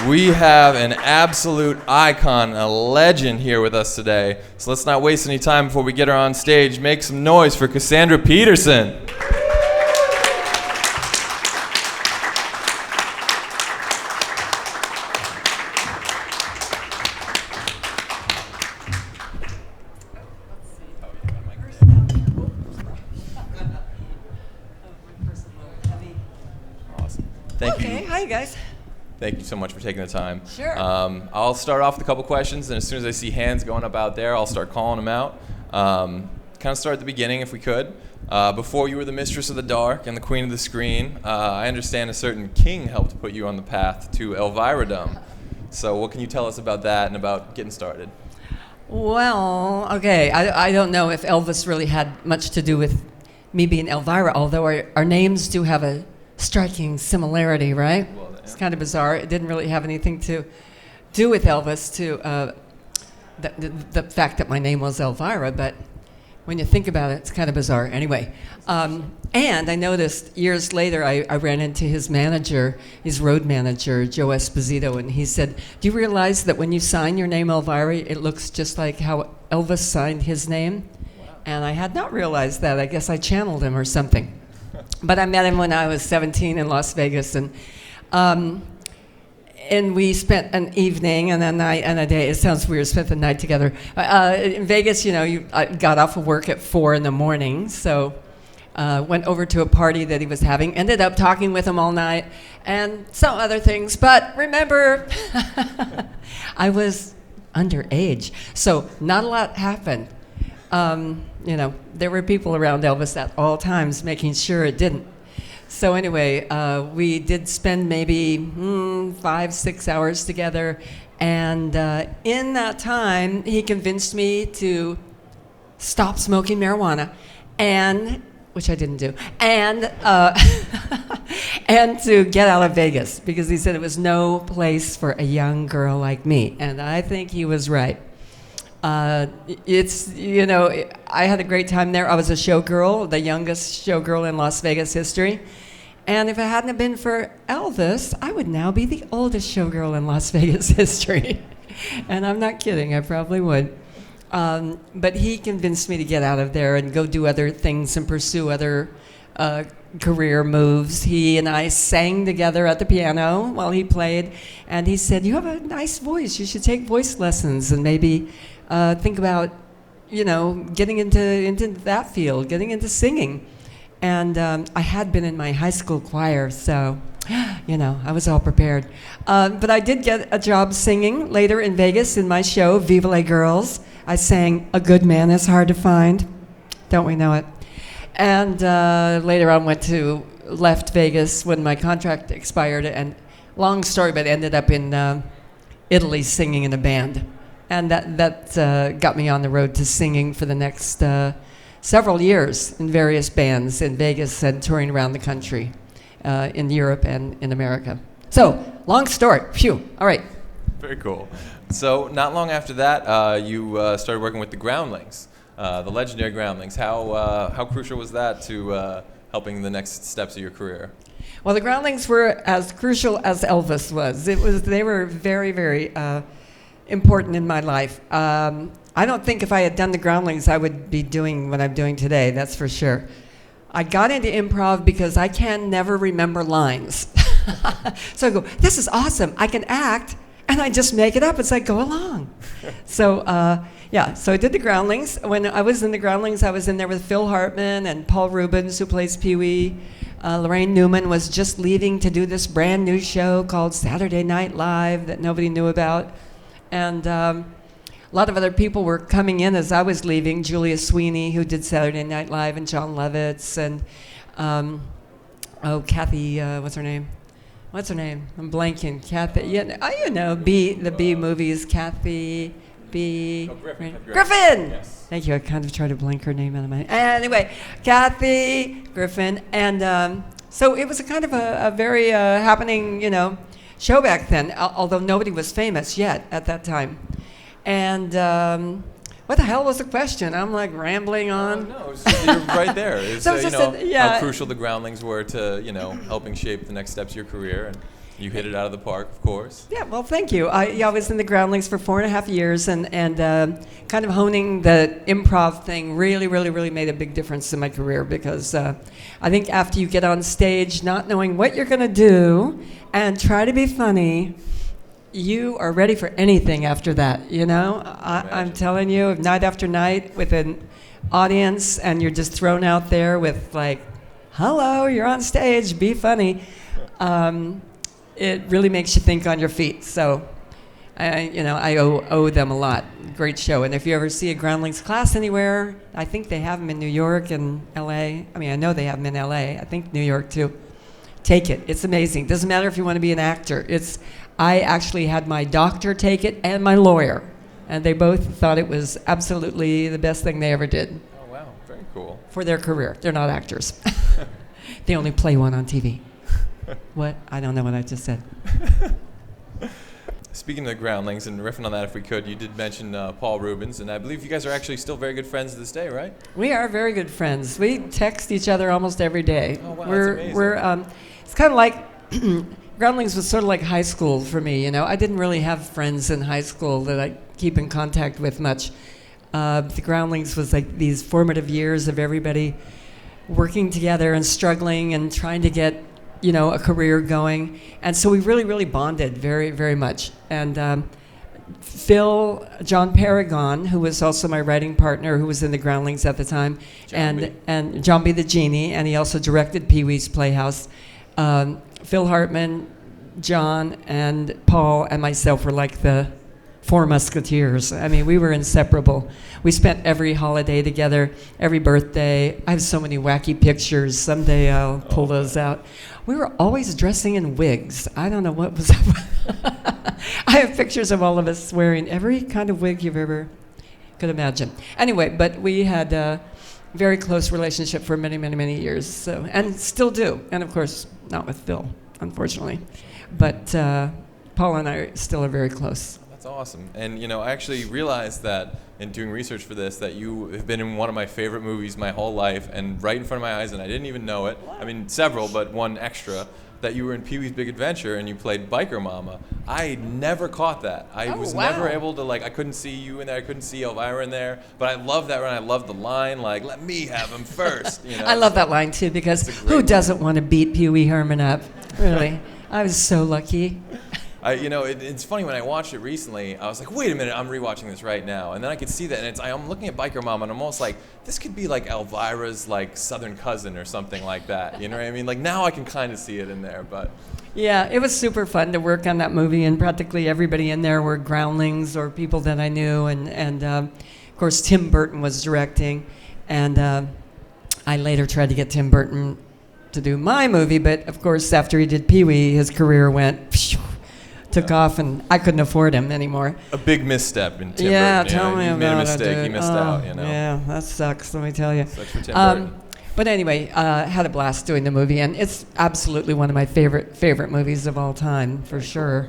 We have an absolute icon, a legend here with us today. So let's not waste any time before we get her on stage. Make some noise for Cassandra Peterson. Awesome. Thank you. Hi, guys. Thank you so much for taking the time. Sure. I'll start off with a couple questions, and as soon as I see hands going up out there, I'll start calling them out. Kind of start at the beginning, if we could. Before you were the Mistress of the Dark and the Queen of the Screen, I understand a certain king helped put you on the path to Elviradom. So what can you tell us about that and about getting started? Well, okay, I don't know if Elvis really had much to do with me being Elvira, although our names do have a striking similarity, right? Well, It's kind of bizarre. It didn't really have anything to do with Elvis, the fact that my name was Elvira, but when you think about it, it's kind of bizarre. Anyway, and I noticed years later, I ran into his manager, his road manager, Joe Esposito, and he said, do you realize that when you sign your name Elvira, it looks just like how Elvis signed his name? Wow. And I had not realized that. I guess I channeled him or something. But I met him when I was 17 in Las Vegas, and we spent an evening and a night and a day. It sounds weird, spent the night together. In Vegas, I got off of work at 4 in the morning, so went over to a party that he was having, ended up talking with him all night, and some other things. But remember, I was underage, so not a lot happened. There were people around Elvis at all times making sure it didn't. So anyway, we did spend maybe 5-6 hours together, and in that time, he convinced me to stop smoking marijuana, which I didn't do, and to get out of Vegas, because he said it was no place for a young girl like me, and I think he was right. I had a great time there. I was a showgirl, the youngest showgirl in Las Vegas history. And if it hadn't been for Elvis, I would now be the oldest showgirl in Las Vegas history. And I'm not kidding, I probably would. But he convinced me to get out of there and go do other things and pursue other career moves. He and I sang together at the piano while he played. And he said, you have a nice voice. You should take voice lessons and maybe think about, getting into that field, getting into singing. And I had been in my high school choir, so, I was all prepared. But I did get a job singing later in Vegas in my show, Viva La Girls. I sang A Good Man Is Hard to Find. Don't we know it? And later on left Vegas when my contract expired, and long story, but ended up in Italy singing in a band. And that got me on the road to singing for the next several years in various bands in Vegas and touring around the country, in Europe and in America. So, long story. Phew. All right. Very cool. So, not long after that, you started working with the Groundlings, the legendary Groundlings. How crucial was that to helping the next steps of your career? Well, the Groundlings were as crucial as Elvis was. They were very, very important in my life. I don't think if I had done the Groundlings, I would be doing what I'm doing today, that's for sure. I got into improv because I can never remember lines. So I go, this is awesome, I can act, and I just make it up as I go along. So I did the Groundlings. When I was in the Groundlings, I was in there with Phil Hartman and Paul Rubens, who plays Pee-wee. Lorraine Newman was just leaving to do this brand new show called Saturday Night Live that nobody knew about. And a lot of other people were coming in as I was leaving. Julia Sweeney, who did Saturday Night Live, and John Lovitz, and Kathy, what's her name? I'm blanking. Kathy, the B movies. Kathy B. Oh, Griffin. Yes. Thank you. I kind of tried to blank her name out of my. Anyway, Kathy Griffin, and so it was a kind of a very happening, show back then. Although nobody was famous yet at that time. And what the hell was the question? I'm like rambling on. No, you're right there. It's, So just how crucial the Groundlings were to, helping shape the next steps of your career. And You hit it out of the park, of course. Yeah, well, thank you. I was in the Groundlings for 4.5 years, and kind of honing the improv thing really made a big difference in my career, because I think after you get on stage not knowing what you're going to do and try to be funny, you are ready for anything after that, you know? I'm telling you, night after night with an audience, and you're just thrown out there with like, hello, you're on stage, be funny. It really makes you think on your feet. So, I owe them a lot. Great show. And if you ever see a Groundlings class anywhere, I think they have them in New York and L.A. I mean, I know they have them in L.A. I think New York too. Take it. It's amazing. Doesn't matter if you want to be an actor. I actually had my doctor take it and my lawyer, and they both thought it was absolutely the best thing they ever did. Oh, wow. Very cool. For their career. They're not actors. They only play one on TV. What? I don't know what I just said. Speaking of the Groundlings and riffing on that, if we could, you did mention Paul Rubens, and I believe you guys are actually still very good friends to this day, right? We are very good friends. We text each other almost every day. Oh, wow, that's amazing. It's kind of like Groundlings was sort of like high school for me. You know, I didn't really have friends in high school that I keep in contact with much. The Groundlings was like these formative years of everybody working together and struggling and trying to get, a career going. And so we really bonded very much. And Phil, John Paragon, who was also my writing partner, who was in the Groundlings at the time, and John B. the Genie, and he also directed Pee-wee's Playhouse. Phil Hartman, John, and Paul, and myself were like the Four Musketeers. I mean, we were inseparable. We spent every holiday together, every birthday. I have so many wacky pictures. Someday I'll pull those out. We were always dressing in wigs. I don't know what was up. I have pictures of all of us wearing every kind of wig you've ever could imagine. Anyway, but we had a very close relationship for many years, so, and still do. And of course, not with Phil, unfortunately. But Paul and I still are very close. That's awesome. And, I actually realized that in doing research for this, that you have been in one of my favorite movies my whole life, and right in front of my eyes, and I didn't even know it. I mean, several, but one extra, that you were in Pee-wee's Big Adventure and you played Biker Mama. I never caught that. I was never able to, I couldn't see you in there, I couldn't see Elvira in there, but I love that, and I love the line, let me have him first. I love that line, too, because who doesn't want to beat Pee Wee Herman up? Really. I was so lucky. It's funny, when I watched it recently, I was like, wait a minute, I'm rewatching this right now. And then I could see that, and I'm looking at Biker Mama, and I'm almost like, this could be like Elvira's southern cousin or something like that. You know what I mean? Now I can kind of see it in there, but. Yeah, it was super fun to work on that movie, and practically everybody in there were Groundlings or people that I knew, and of course Tim Burton was directing, and I later tried to get Tim Burton to do my movie, but of course after he did Pee-wee, his career took off, and I couldn't afford him anymore. A big misstep in Tim Burton. Yeah, tell me about it. He made a mistake. Dude. He missed out. Yeah, that sucks. Let me tell you. Sucks for Tim Burton. But anyway, had a blast doing the movie, and it's absolutely one of my favorite movies of all time, for sure.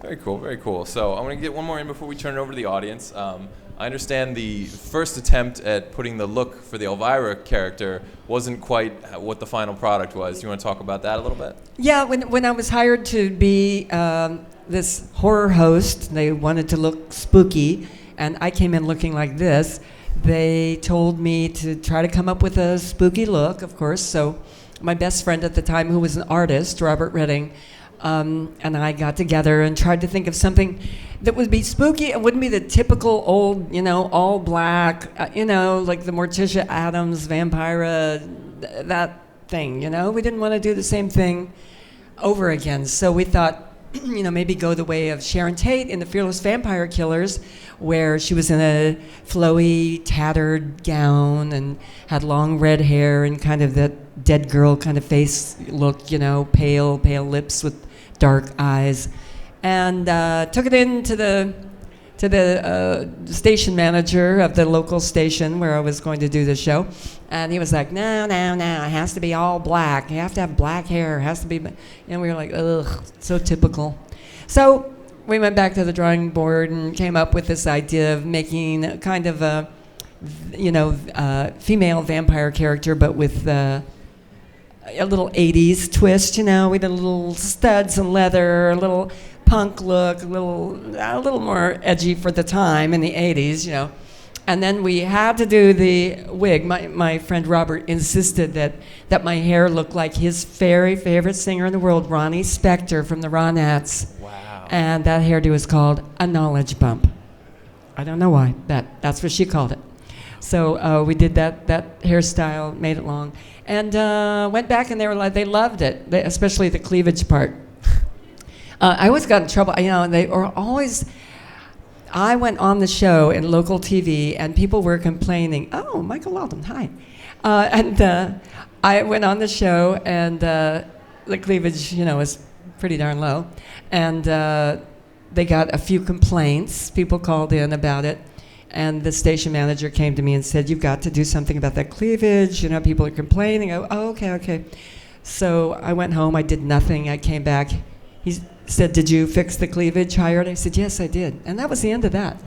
Very cool, very cool. So I'm going to get one more in before we turn it over to the audience. I understand the first attempt at putting the look for the Elvira character wasn't quite what the final product was. Do you want to talk about that a little bit? Yeah, when I was hired to be this horror host, they wanted to look spooky, and I came in looking like this. They told me to try to come up with a spooky look, of course. So my best friend at the time, who was an artist, Robert Redding, and I got together and tried to think of something that would be spooky and wouldn't be the typical old, all black, like the Morticia Addams, Vampira, that thing, We didn't want to do the same thing over again. So we thought, maybe go the way of Sharon Tate in The Fearless Vampire Killers, where she was in a flowy, tattered gown and had long red hair and kind of that dead girl kind of face look, pale lips with dark eyes. And took it in to the station manager of the local station where I was going to do the show. And he was like, no, it has to be all black. You have to have black hair. It has to be, and we were like, ugh, so typical. So we went back to the drawing board and came up with this idea of making kind of a, female vampire character, but with a little 80s twist, you know. We did a little studs and leather, a little punk look, a little more edgy for the time in the 80s, you know. And then we had to do the wig. My friend Robert insisted that my hair looked like his very favorite singer in the world, Ronnie Spector from the Ronettes. Wow. And that hairdo is called a knowledge bump. I don't know why, but that's what she called it. So we did that hairstyle, made it long, and went back, and they loved it, especially the cleavage part. I always got in trouble, you know, and they were always. I went on the show in local TV, and people were complaining. Oh, Michael Walden, hi, and I went on the show, and the cleavage, you know, was pretty darn low, and they got a few complaints. People called in about it. And the station manager came to me and said, "You've got to do something about that cleavage. You know, people are complaining." Oh, okay. So I went home. I did nothing. I came back. He said, "Did you fix the cleavage higher?" I said, "Yes, I did." And that was the end of that.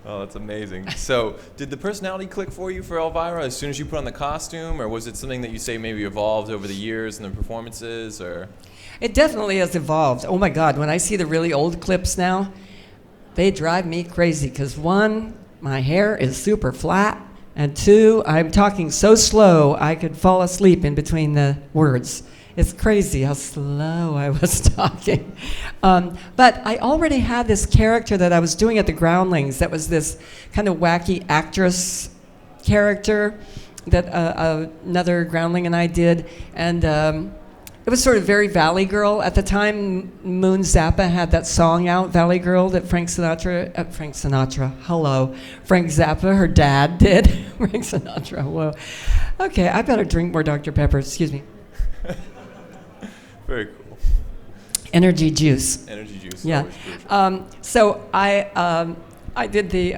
Oh, that's amazing. So did the personality click for you for Elvira as soon as you put on the costume, or was it something that you say maybe evolved over the years and the performances, or? It definitely has evolved. Oh, my God. When I see the really old clips now, they drive me crazy because, one, my hair is super flat, and two, I'm talking so slow I could fall asleep in between the words. It's crazy how slow I was talking. But I already had this character that I was doing at the Groundlings that was this kind of wacky actress character that another Groundling and I did, and it was sort of very Valley Girl. At the time, Moon Zappa had that song out, Valley Girl, that Frank Zappa, her dad did. Frank Sinatra, whoa. Okay, I better drink more Dr. Pepper, excuse me. Very cool. Energy juice. Energy juice. Yeah. So I did the,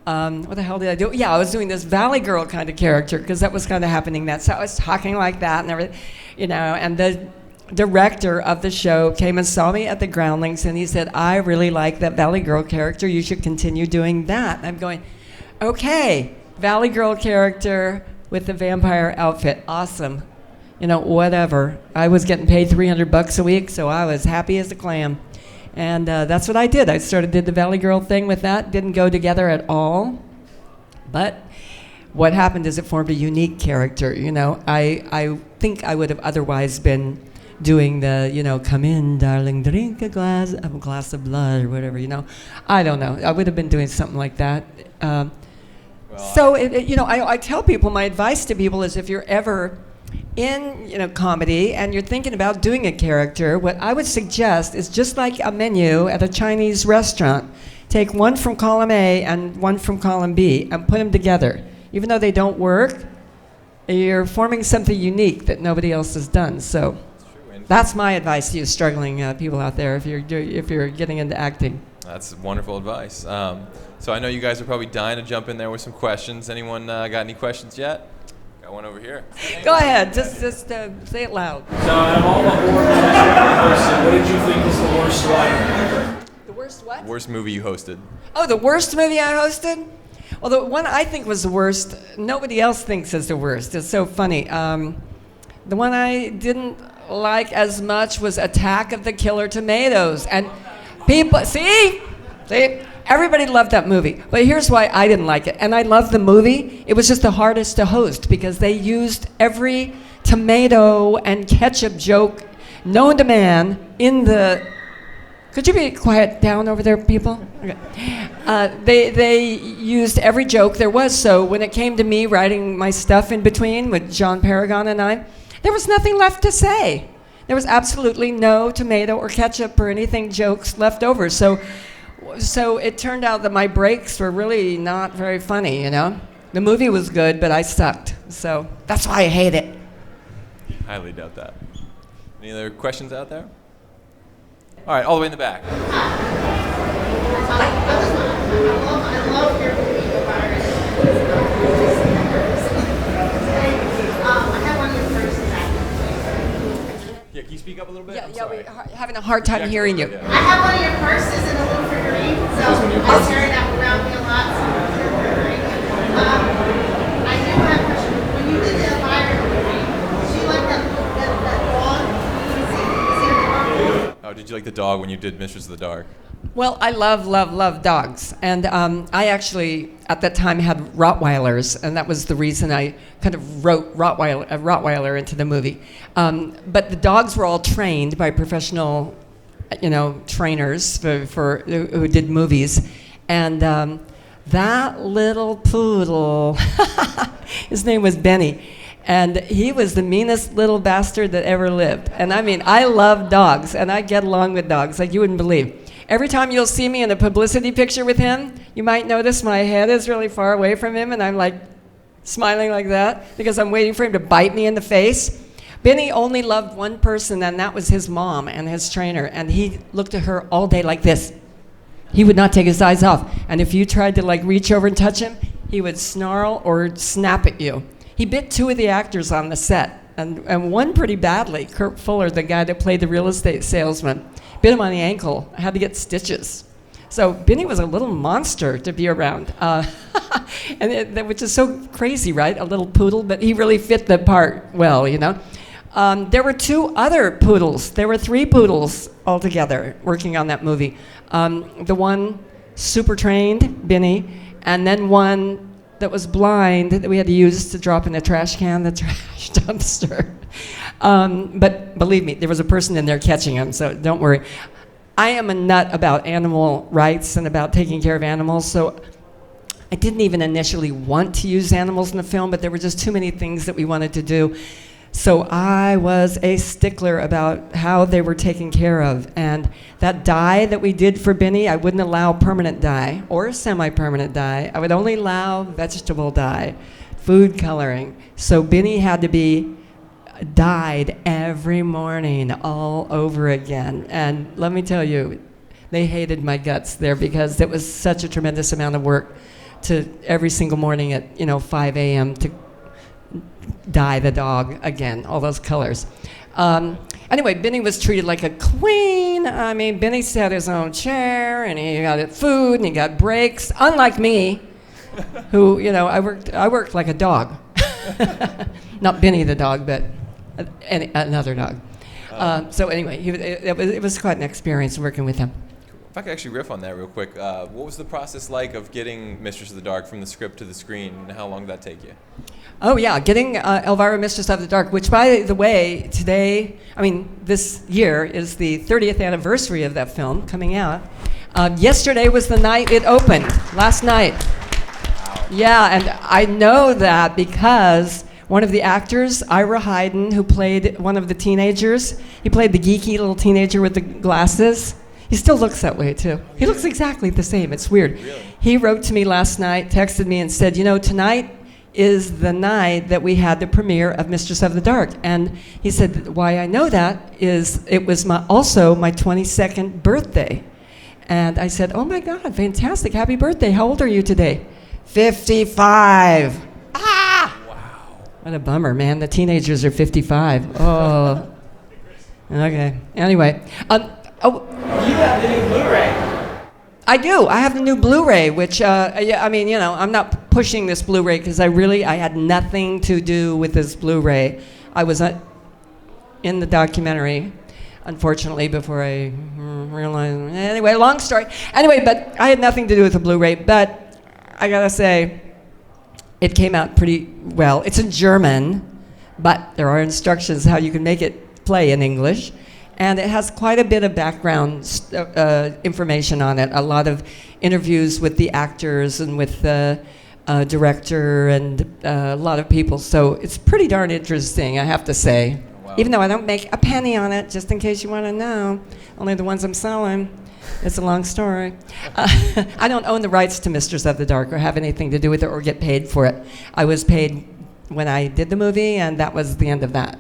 what the hell did I do? Yeah, I was doing this Valley Girl kind of character because that was kind of happening then. So I was talking like that and everything, you know, and the director of the show came and saw me at the Groundlings and he said, "I really like that Valley Girl character. You should continue doing that." And I'm going, okay, Valley Girl character with the vampire outfit. Awesome. You know, whatever. I was getting paid $300 a week, so I was happy as a clam. And that's what I did. I did the Valley Girl thing with that. Didn't go together at all. But what happened is it formed a unique character. You know, I think I would have otherwise been doing the, you know, "Come in, darling, drink a glass of blood," or whatever, you know. I don't know. I would have been doing something like that. So, you know, I tell people, my advice to people is if you're ever in, you know, comedy and you're thinking about doing a character, what I would suggest is just like a menu at a Chinese restaurant. Take one from column A and one from column B and put them together. Even though they don't work, you're forming something unique that nobody else has done. So that's my advice to you struggling people out there if you're getting into acting. That's wonderful advice. So I know you guys are probably dying to jump in there with some questions. Anyone got any questions yet? Got one over here. Go ahead. Just say it loud. So out of all the horror movies you hosted, what did you think was the worst one? The worst what? Worst movie you hosted. Oh, the worst movie I hosted? Well, the one I think was the worst, nobody else thinks is the worst. It's so funny. The one I didn't like as much was Attack of the Killer Tomatoes. And people, see, everybody loved that movie. But here's why I didn't like it. And I loved the movie. It was just the hardest to host because they used every tomato and ketchup joke known to man in the... Could you be quiet down over there, people? Okay. They used every joke there was. So when it came to me writing my stuff in between with John Paragon and I, there was nothing left to say. There was absolutely no tomato or ketchup or anything jokes left over. So it turned out that my breaks were really not very funny, you know? The movie was good, but I sucked. So that's why I hate it. Highly doubt that. Any other questions out there? All right, all the way in the back. I love your movie, The Virus. I have one of your first attacks. Yeah, can you speak up a little bit? I'm Yeah, sorry. we're having a hard time hearing you. Yeah. I have one of your purses in a little figurine, so I was carrying that around me a lot, so I'm figurine. I do have a question. When you did the Elvira like the dog when you did Mistress of the Dark? Well, I love dogs. And I actually, at that time, had Rottweilers, and that was the reason I kind of wrote Rottweiler into the movie. But the dogs were all trained by professional, trainers for who did movies. And that little poodle, his name was Benny. And he was the meanest little bastard that ever lived. And I mean, I love dogs, and I get along with dogs like you wouldn't believe. Every time you'll see me in a publicity picture with him, you might notice my head is really far away from him, and I'm like smiling like that because I'm waiting for him to bite me in the face. Benny only loved one person, and that was his mom and his trainer, and he looked at her all day like this. He would not take his eyes off, and if you tried to reach over and touch him, he would snarl or snap at you. He bit 2 of the actors on the set, and one pretty badly. Kurt Fuller, the guy that played the real estate salesman, bit him on the ankle. I had to get stitches. So Benny was a little monster to be around, which is so crazy, right? A little poodle, but he really fit the part well, There were 2 other poodles. There were 3 poodles altogether working on that movie. The one super trained, Benny, and then one that was blind that we had to use to drop in the trash dumpster. But believe me, there was a person in there catching him, so don't worry. I am a nut about animal rights and about taking care of animals, so I didn't even initially want to use animals in the film, but there were just too many things that we wanted to do. So I was a stickler about how they were taken care of. And that dye that we did for Benny, I wouldn't allow permanent dye or semi-permanent dye. I would only allow vegetable dye, food coloring. So Benny had to be dyed every morning all over again. And let me tell you, they hated my guts there because it was such a tremendous amount of work to every single morning at 5 a.m. to dye the dog again, all those colors. Anyway, Benny was treated like a queen. I mean, Benny had his own chair, and he got food, and he got breaks. Unlike me, who I worked like a dog. Not Benny the dog, but another dog. So anyway, it was quite an experience working with him. If I could actually riff on that real quick, what was the process like of getting Mistress of the Dark from the script to the screen, and how long did that take you? Oh yeah, getting Elvira, Mistress of the Dark, which by the way, this year is the 30th anniversary of that film coming out. Yesterday was the night it opened, last night. Wow. Yeah, and I know that because one of the actors, Ira Hayden, who played one of the teenagers, he played the geeky little teenager with the glasses. He still looks that way, too. He looks exactly the same. It's weird. Really? He wrote to me last night, texted me, and said, tonight is the night that we had the premiere of Mistress of the Dark. And he said, why I know that is it was also my 22nd birthday. And I said, oh, my God, fantastic. Happy birthday. How old are you today? 55. Ah! Wow. What a bummer, man. The teenagers are 55. Oh. Okay. Anyway. You have the new Blu-ray. I do. I have the new Blu-ray, which, I'm not pushing this Blu-ray because I had nothing to do with this Blu-ray. I was in the documentary, unfortunately, before I realized. Anyway, long story. Anyway, but I had nothing to do with the Blu-ray, but I gotta say, it came out pretty well. It's in German, but there are instructions how you can make it play in English. And it has quite a bit of background information on it, a lot of interviews with the actors and with the director and a lot of people. So it's pretty darn interesting, I have to say. Wow. Even though I don't make a penny on it, just in case you want to know. Only the ones I'm selling. It's a long story. I don't own the rights to Mistress of the Dark or have anything to do with it or get paid for it. I was paid when I did the movie, and that was the end of that.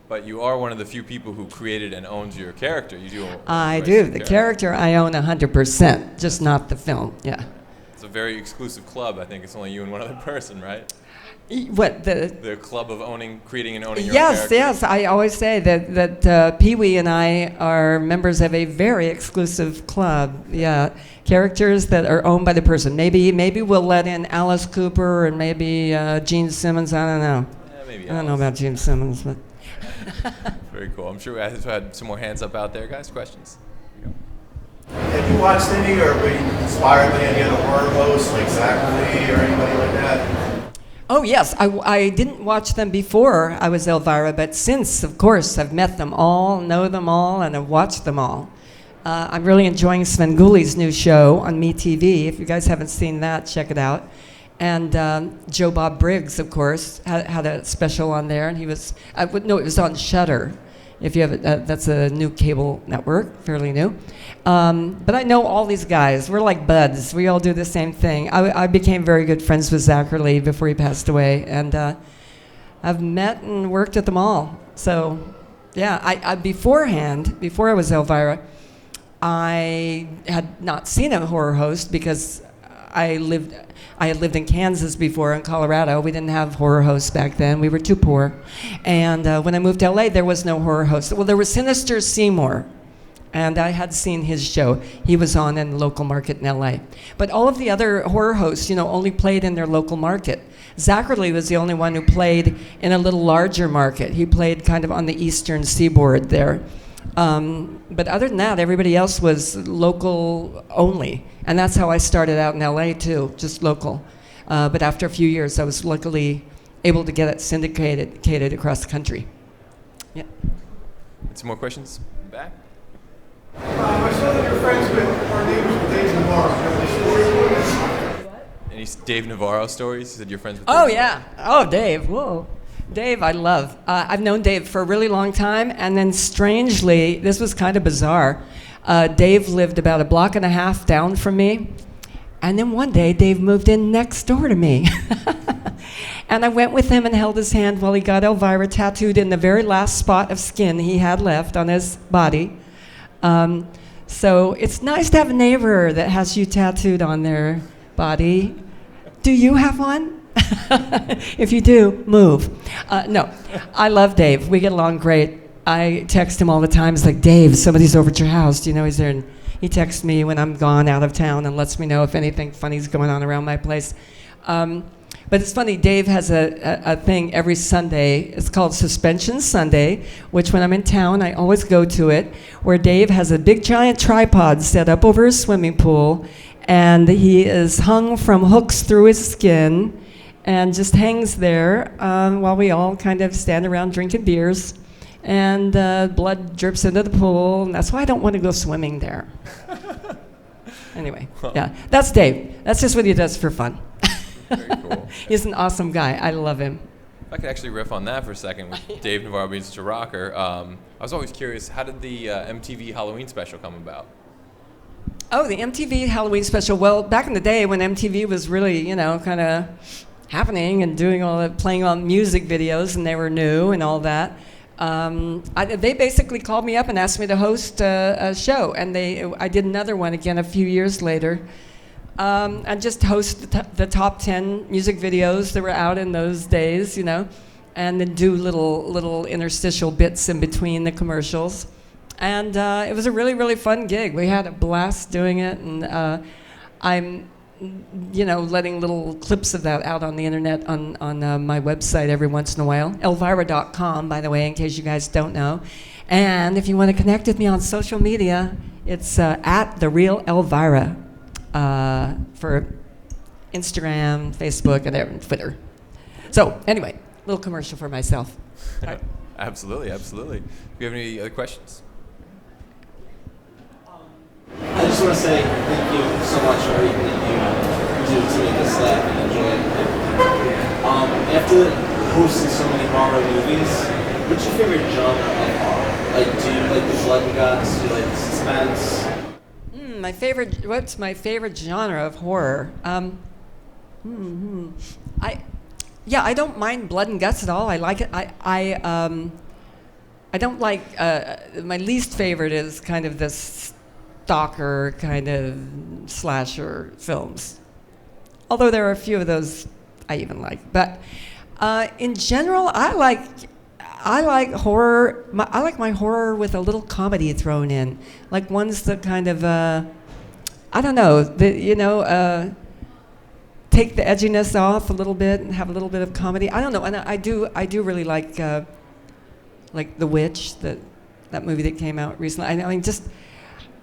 But you are one of the few people who created and owns your character. You do. I do. The character I own 100%, just not the film. Yeah. It's a very exclusive club. I think it's only you and one other person, right? What the club of creating and owning your own character? Yes. I always say that Pee Wee and I are members of a very exclusive club. Yeah, characters that are owned by the person. Maybe we'll let in Alice Cooper and maybe Gene Simmons. I don't know. Yeah, maybe. I don't know about Gene Simmons, but. Very cool. I'm sure we had some more hands up out there, guys. Questions? Have you watched any or been inspired by any other horror hosts like Zachary or anybody like that? Oh, yes. I didn't watch them before I was Elvira, but since, of course, I've met them all, know them all, and have watched them all. I'm really enjoying Sven Guli's new show on MeTV. If you guys haven't seen that, check it out. And Joe Bob Briggs, of course, had a special on there, and he was, it was on Shudder. If you have it, that's a new cable network, fairly new. But I know all these guys. We're like buds. We all do the same thing. I became very good friends with Zachary before he passed away, and I've met and worked at them all. So, yeah, I beforehand, before I was Elvira, I had not seen a horror host because I had lived in Kansas before, in Colorado. We didn't have horror hosts back then. We were too poor. And when I moved to LA, there was no horror host. Well, there was Sinister Seymour, and I had seen his show. He was on in the local market in LA. But all of the other horror hosts, only played in their local market. Zachary was the only one who played in a little larger market. He played kind of on the eastern seaboard there. But other than that, everybody else was local only. And that's how I started out in LA too, just local. But after a few years, I was luckily able to get it syndicated across the country. Yeah. Some more questions? Back? I saw that you're friends with our neighbors, Dave Navarro. Any Dave Navarro stories? You said you're friends with Oh, Dave yeah. Oh, Dave. Whoa. Dave, I love. I've known Dave for a really long time, and then strangely, this was kind of bizarre. Dave lived about a block and a half down from me, and then one day, Dave moved in next door to me. And I went with him and held his hand while he got Elvira tattooed in the very last spot of skin he had left on his body. So it's nice to have a neighbor that has you tattooed on their body. Do you have one? If you do, move. No, I love Dave. We get along great. I text him all the time. It's like, Dave, somebody's over at your house. Do you know he's there? And he texts me when I'm gone out of town and lets me know if anything funny's going on around my place. But it's funny, Dave has a thing every Sunday. It's called Suspension Sunday, which when I'm in town, I always go to it, where Dave has a big giant tripod set up over his swimming pool, and he is hung from hooks through his skin, and just hangs there while we all kind of stand around drinking beers, and blood drips into the pool, and that's why I don't want to go swimming there. Anyway, yeah, that's Dave. That's just what he does for fun. Very cool. He's an awesome guy. I love him. If I could actually riff on that for a second with Dave Navarro being such a rocker, I was always curious, how did the MTV Halloween special come about? Oh, the MTV Halloween special. Well, back in the day when MTV was really, kind of happening and doing all that, playing on music videos, and they were new and all that, they basically called me up and asked me to host a show, and I did another one again a few years later. And just host the top 10 music videos that were out in those days, and then do little interstitial bits in between the commercials. And it was a really, really fun gig. We had a blast doing it, and I'm, letting little clips of that out on the internet on my website every once in a while. Elvira.com, by the way, in case you guys don't know. And if you want to connect with me on social media, it's at The Real Elvira. For Instagram, Facebook, and Twitter. So anyway, little commercial for myself. Right. Absolutely. Do you have any other questions? I just want to say thank you so much for everything that you do to make us laugh and enjoy it. After hosting so many horror movies, what's your favorite genre of horror? Like, do you like the blood and guts? Do you like the suspense? What's my favorite genre of horror? I don't mind blood and guts at all. I like it. I don't like. My least favorite is kind of this stalker kind of slasher films. Although there are a few of those I even like, but in general, I like horror. I like my horror with a little comedy thrown in, like ones that kind of, I don't know, take the edginess off a little bit and have a little bit of comedy. I don't know, and I do really like The Witch, that movie that came out recently. I mean, just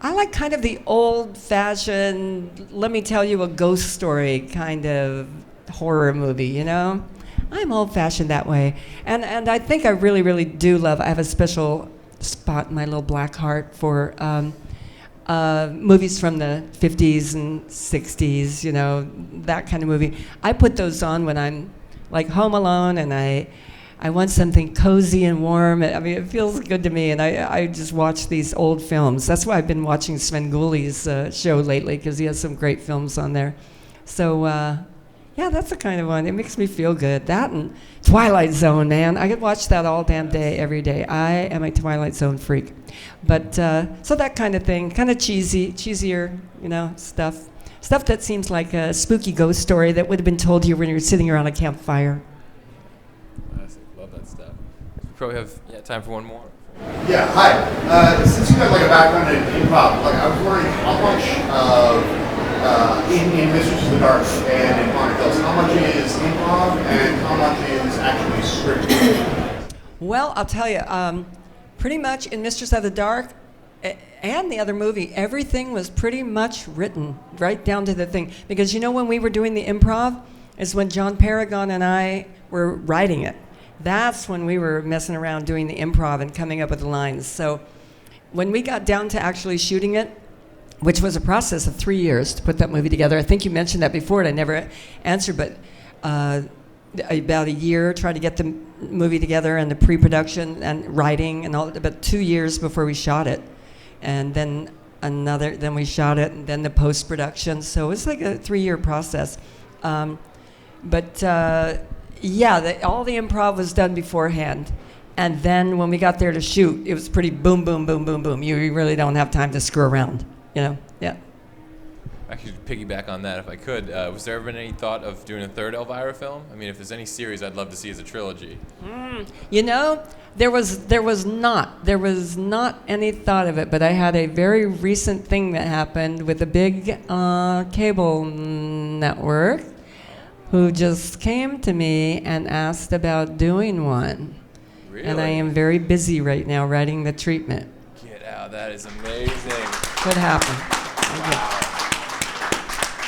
I like kind of the old-fashioned, let me tell you a ghost story kind of horror movie, you know? I'm old-fashioned that way. And I think I really, really do love, I have a special spot in my little black heart for movies from the 50s and 60s, you know, that kind of movie. I put those on when I'm like home alone and I want something cozy and warm. I mean, it feels good to me, and I just watch these old films. That's why I've been watching Sven Gulli's show lately, because he has some great films on there. So, yeah, that's the kind of one. It makes me feel good. That and Twilight Zone, man. I could watch that all damn day, every day. I am a Twilight Zone freak. But, so that kind of thing, kind of cheesier, you know, stuff. Stuff that seems like a spooky ghost story that would have been told to you when you were sitting around a campfire. Love that stuff. We probably have time for one more. Yeah, hi. Since you have like a background in improv, like I was wondering how much in Mistress of the Dark and in Haunted Hills, how much is improv and how much is actually scripted? Well, I'll tell you, pretty much in Mistress of the Dark and the other movie, everything was pretty much written right down to the thing. Because you know when we were doing the improv is when John Paragon and I were writing it. That's when we were messing around doing the improv and coming up with the lines. So when we got down to actually shooting it, which was a process of 3 years to put that movie together. I think you mentioned that before, and I never answered, but about a year trying to get the movie together and the pre-production and writing and all, about 2 years before we shot it. And then then we shot it, and then the post-production. So it's like a 3-year process. Yeah, all the improv was done beforehand. And then when we got there to shoot, it was pretty boom, boom, boom, boom, boom. You really don't have time to screw around, you know? Yeah. I could piggyback on that if I could. Was there ever been any thought of doing a third Elvira film? I mean, if there's any series I'd love to see as a trilogy. You know, there was not any thought of it, but I had a very recent thing that happened with a big cable network who just came to me and asked about doing one. Really? And I am very busy right now writing the treatment. Get out, that is amazing. Could happen.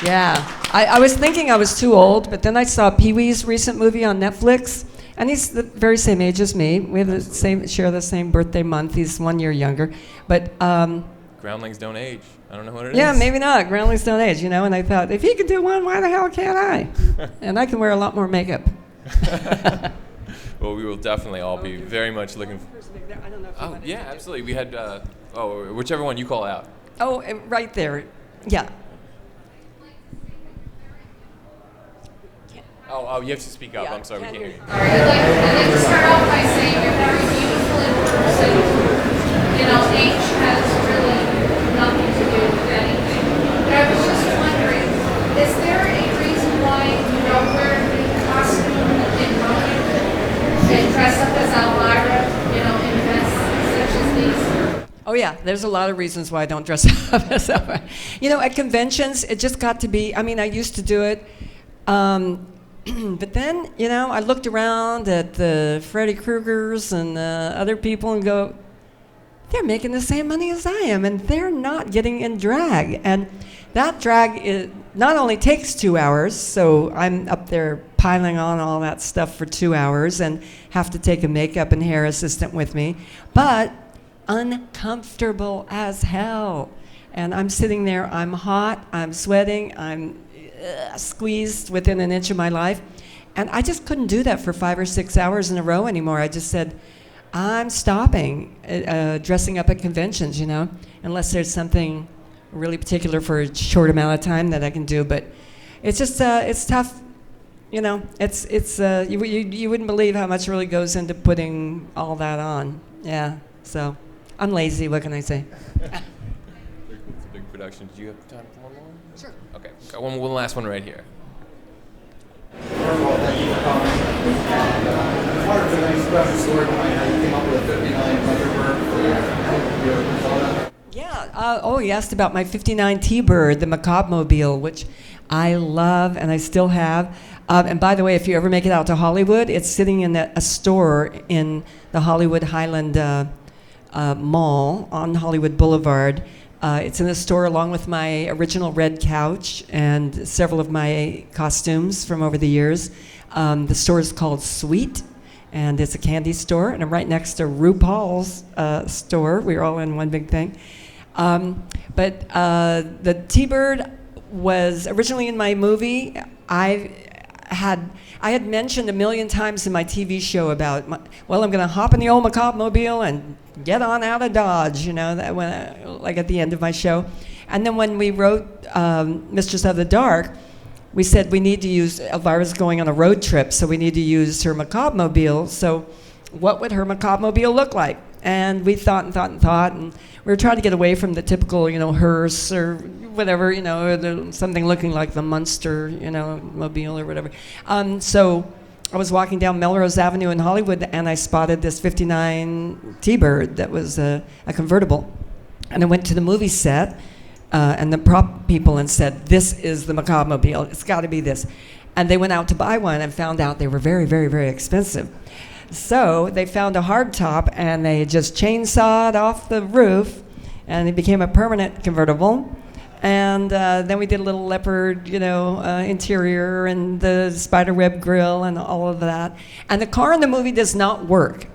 Yeah, I was thinking I was too old, but then I saw Pee-wee's recent movie on Netflix, and he's the very same age as me. We have share the same birthday month. He's 1 year younger, but Groundlings don't age. I don't know what it is. yeah, maybe not. Groundlings don't age, you know. And I thought, if he could do one, why the hell can't I? And I can wear a lot more makeup. Well, we will definitely all be very much looking. Oh yeah, absolutely. We had whichever one you call out. Oh, right there. Yeah. Oh, you have to speak up. Yeah, I'm sorry, we can't can't hear hear you. you. I'd like to start off by saying you're very beautiful in person. You know, age has really nothing to do with anything. But I was just wondering, is there a reason why you don't wear the costume in Roman and dress up as Elvira, you know, in events such as these? Oh yeah, there's a lot of reasons why I don't dress up as Elvira. You know, at conventions, it just got to be, I mean, I used to do it, but then, you know, I looked around at the Freddy Kruegers and other people and go, they're making the same money as I am, and they're not getting in drag. And that drag not only takes 2 hours, so I'm up there piling on all that stuff for 2 hours and have to take a makeup and hair assistant with me, but uncomfortable as hell. And I'm sitting there, I'm hot, I'm sweating, I'm squeezed within an inch of my life. And I just couldn't do that for 5 or 6 hours in a row anymore. I just said, I'm stopping dressing up at conventions, you know, unless there's something really particular for a short amount of time that I can do. But it's just, it's tough, you know, you wouldn't believe how much really goes into putting all that on. Yeah, so I'm lazy, what can I say? It's a big production. Do you have time for one more? Sure. Okay, got one last one right here. First of all, thank you for coming. And I just wanted to express the story behind how you came up with a 59 Thunderbird for your persona. Yeah, you asked about my 59 T-Bird, the Macabre Mobile, which I love and I still have. And by the way, if you ever make it out to Hollywood, it's sitting in a store in the Hollywood Highland Mall on Hollywood Boulevard. It's in the store along with my original red couch and several of my costumes from over the years. The store is called Sweet, and it's a candy store, and I'm right next to RuPaul's store. We're all in one big thing. But the T-Bird was originally in my movie. I had mentioned a million times in my TV show about, I'm going to hop in the old macabre mobile and get on out of Dodge, that when like at the end of my show. And then when we wrote Mistress of the Dark, we said we need to use, Elvira's going on a road trip, so we need to use her macabre mobile. So what would her macabre mobile look like? And we thought and we were trying to get away from the typical, hearse or whatever, or something looking like the Munster, mobile or whatever. So I was walking down Melrose Avenue in Hollywood, and I spotted this 59 T-Bird that was a convertible. And I went to the movie set and the prop people and said, this is the macabre mobile. It's got to be this. And they went out to buy one and found out they were very, very, very expensive. So they found a hard top, and they just chainsawed off the roof, and it became a permanent convertible. And then we did a little leopard, interior and the spider web grill and all of that. And the car in the movie does not work.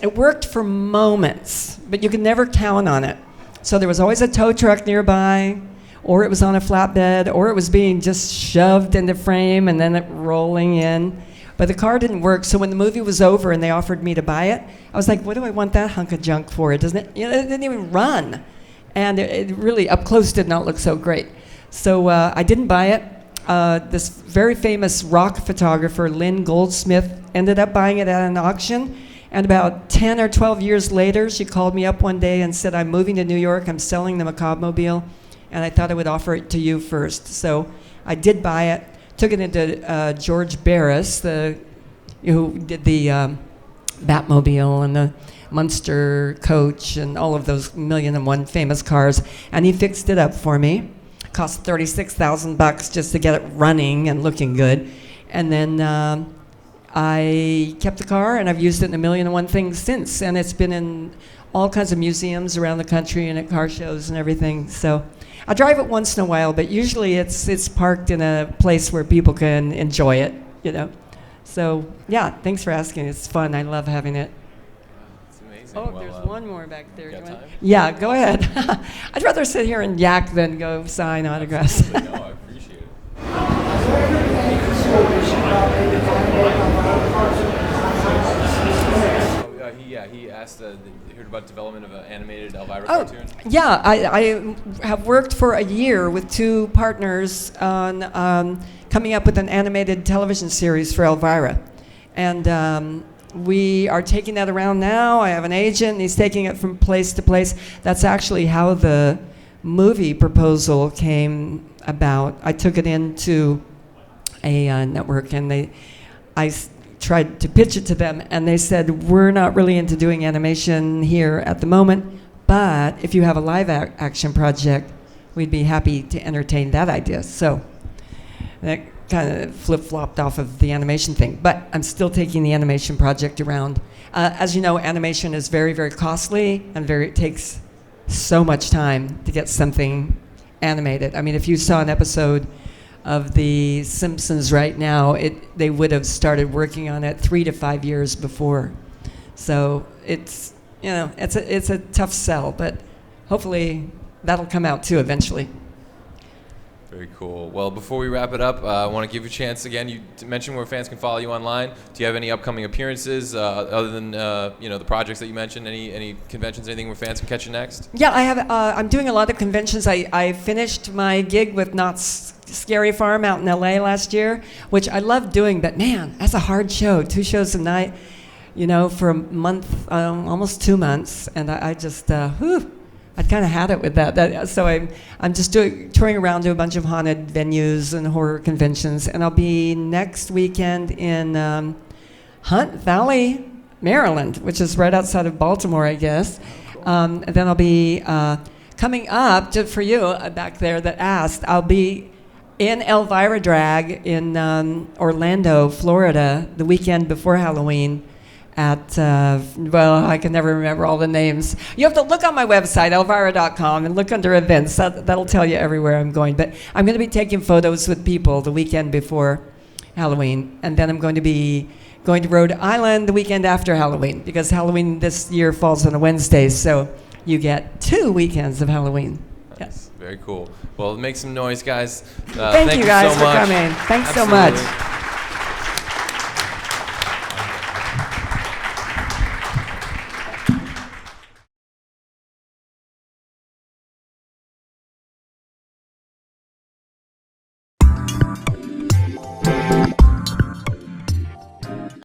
It worked for moments, but you could never count on it. So there was always a tow truck nearby, or it was on a flatbed, or it was being just shoved into frame and then it rolling in. But the car didn't work, so when the movie was over and they offered me to buy it, I was like, what do I want that hunk of junk for? It doesn't, it didn't even run. And it really, up close, did not look so great. So I didn't buy it. This very famous rock photographer, Lynn Goldsmith, ended up buying it at an auction. And about 10 or 12 years later, she called me up one day and said, I'm moving to New York, I'm selling the macabre mobile, and I thought I would offer it to you first. So I did buy it, took it into George Barris, who did the Batmobile and the Munster coach and all of those 1,000,001 famous cars, and he fixed it up for me. Cost $36,000 just to get it running and looking good. And then I kept the car, and I've used it in 1,000,001 things since, and it's been in all kinds of museums around the country and at car shows and everything. So I drive it once in a while, but usually it's parked in a place where people can enjoy it, So yeah, thanks for asking. It's fun. I love having it. It's amazing. Oh, Well, there's one more back there. got Do you want- time? Yeah, go ahead. I'd rather sit here and yak than go sign autographs. Absolutely. No, I appreciate it. He asked, he heard about development of an animated Elvira cartoon. Yeah, I have worked for a year with two partners on coming up with an animated television series for Elvira. And we are taking that around now. I have an agent, and he's taking it from place to place. That's actually how the movie proposal came about. I took it into a network, and I tried to pitch it to them, and they said, we're not really into doing animation here at the moment, but if you have a live action project, we'd be happy to entertain that idea. So that kind of flip-flopped off of the animation thing, but I'm still taking the animation project around. As you know, animation is very, very costly, and it takes so much time to get something animated. I mean, if you saw an episode of The Simpsons right now, they would have started working on it 3 to 5 years before. So it's a tough sell, but hopefully that'll come out too eventually. Very cool. Well, before we wrap it up, I want to give you a chance again. You mentioned where fans can follow you online. Do you have any upcoming appearances other than the projects that you mentioned? Any conventions, anything where fans can catch you next? Yeah, I have. I'm doing a lot of conventions. I finished my gig with Knott's Scary Farm out in LA last year, which I love doing, but man, that's a hard show. 2 shows a night, for a month, almost 2 months, and I just, I'd kind of had it with that. So I'm just touring around to a bunch of haunted venues and horror conventions, and I'll be next weekend in Hunt Valley, Maryland, which is right outside of Baltimore, I guess. And then I'll be coming up, just for you back there that asked, I'll be in Elvira Drag in Orlando, Florida, the weekend before Halloween. at, well, I can never remember all the names. You have to look on my website, elvira.com, and look under events. That'll tell you everywhere I'm going. But I'm going to be taking photos with people the weekend before Halloween, and then I'm going to be going to Rhode Island the weekend after Halloween, because Halloween this year falls on a Wednesday, so you get 2 weekends of Halloween. Yes. Very cool. Well, make some noise, guys. Thank you guys so for much. coming. Thanks so Absolutely. much.